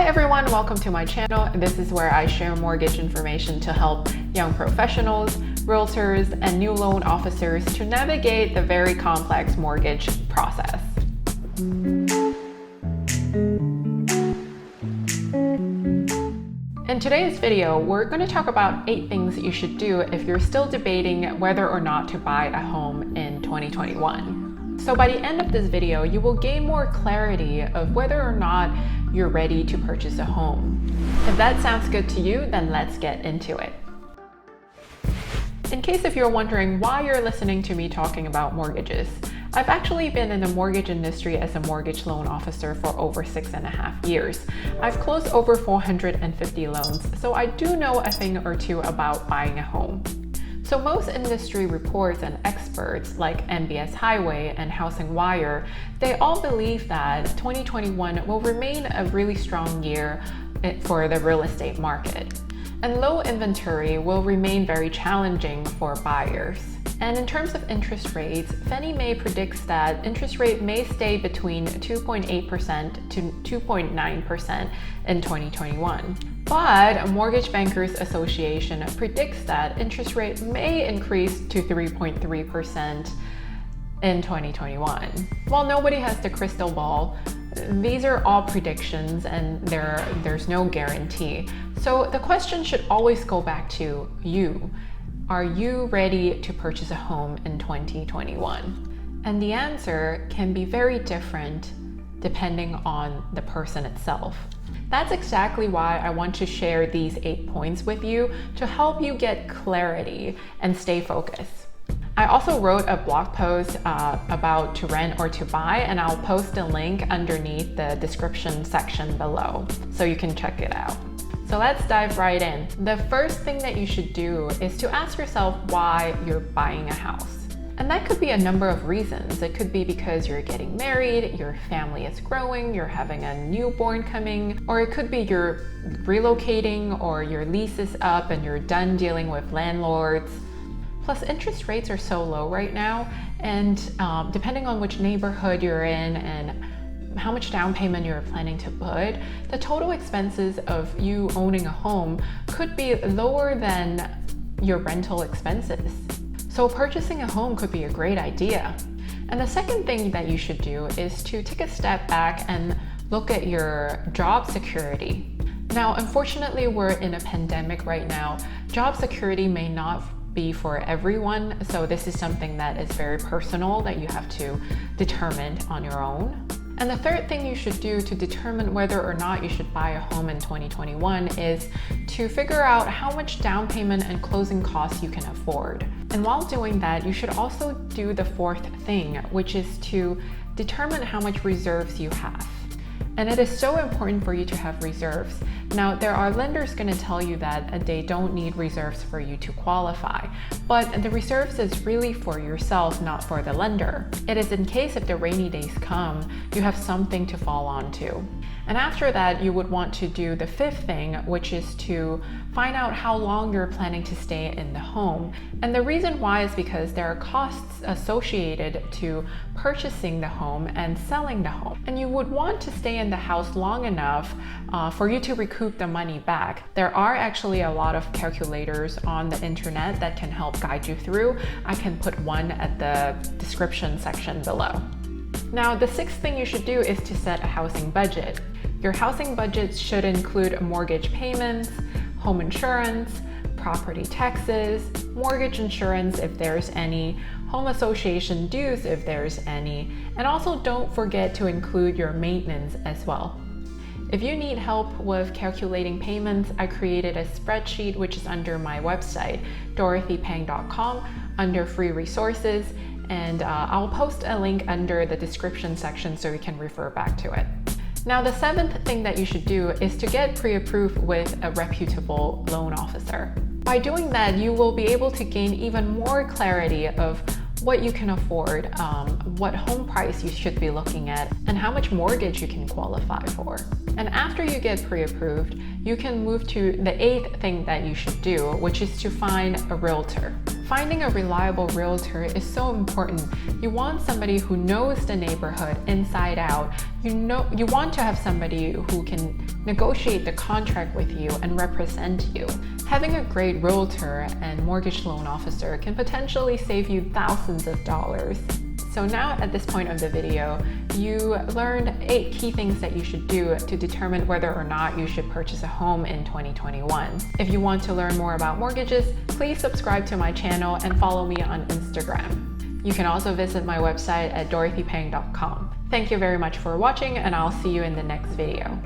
everyone, welcome to my channel. This is where I share mortgage information to help young professionals, realtors, and new loan officers to navigate the very complex mortgage process. In today's video, we're going to talk about 8 things that you should do if you're still debating whether or not to buy a home in 2021. So by the end of this video, you will gain more clarity of whether or not you're ready to purchase a home. If that sounds good to you, then let's get into it. In case if you're wondering why you're listening to me talking about mortgages, I've actually been in the mortgage industry as a mortgage loan officer for over 6.5 years. I've closed over 450 loans, so I do know a thing or two about buying a home. So most industry reports and experts like MBS Highway and Housing Wire, they all believe that 2021 will remain a really strong year for the real estate market. And low inventory will remain very challenging for buyers. And in terms of interest rates, Fannie Mae predicts that interest rate may stay between 2.8% to 2.9% in 2021. But Mortgage Bankers Association predicts that interest rate may increase to 3.3% in 2021. While nobody has the crystal ball, these are all predictions and there's no guarantee. So the question should always go back to you. Are you ready to purchase a home in 2021? And the answer can be very different depending on the person itself. That's exactly why I want to share these 8 points with you to help you get clarity and stay focused. I also wrote a blog post about to rent or to buy, and I'll post a link underneath the description section below so you can check it out. So let's dive right in. The first thing that you should do is to ask yourself why you're buying a house. And that could be a number of reasons. It could be because you're getting married, your family is growing, you're having a newborn coming, or it could be you're relocating or your lease is up and you're done dealing with landlords. Plus, interest rates are so low right now, and depending on which neighborhood you're in and how much down payment you're planning to put, the total expenses of you owning a home could be lower than your rental expenses. So purchasing a home could be a great idea. And the second thing that you should do is to take a step back and look at your job security. Now, unfortunately, we're in a pandemic right now. Job security may not be for everyone, so this is something that is very personal that you have to determine on your own. And the third thing you should do to determine whether or not you should buy a home in 2021 is to figure out how much down payment and closing costs you can afford. And while doing that, you should also do the fourth thing, which is to determine how much reserves you have. And it is so important for you to have reserves. Now, there are lenders going to tell you that they don't need reserves for you to qualify, but the reserves is really for yourself, not for the lender. It is in case if the rainy days come, you have something to fall onto. And after that, you would want to do the fifth thing, which is to find out how long you're planning to stay in the home. And the reason why is because there are costs associated to purchasing the home and selling the home. And you would want to stay in the house long enough for you to recoup the money back. There are actually a lot of calculators on the internet that can help guide you through. I can put one at the description section below. Now, the sixth thing you should do is to set a housing budget. Your housing budget should include mortgage payments, home insurance, property taxes, mortgage insurance if there's any, home association dues if there's any, and also don't forget to include your maintenance as well. If you need help with calculating payments, I created a spreadsheet which is under my website, dorothypang.com, under free resources, and I'll post a link under the description section so you can refer back to it. Now, the seventh thing that you should do is to get pre-approved with a reputable loan officer. By doing that, you will be able to gain even more clarity of what you can afford, what home price you should be looking at, and how much mortgage you can qualify for. And after you get pre-approved, you can move to the eighth thing that you should do, which is to find a realtor. Finding a reliable realtor is so important. You want somebody who knows the neighborhood inside out. You want to have somebody who can negotiate the contract with you and represent you. Having a great realtor and mortgage loan officer can potentially save you thousands of dollars. So now at this point of the video, you learned 8 key things that you should do to determine whether or not you should purchase a home in 2021. If you want to learn more about mortgages, please subscribe to my channel and follow me on Instagram. You can also visit my website at dorothypeng.com. Thank you very much for watching, and I'll see you in the next video.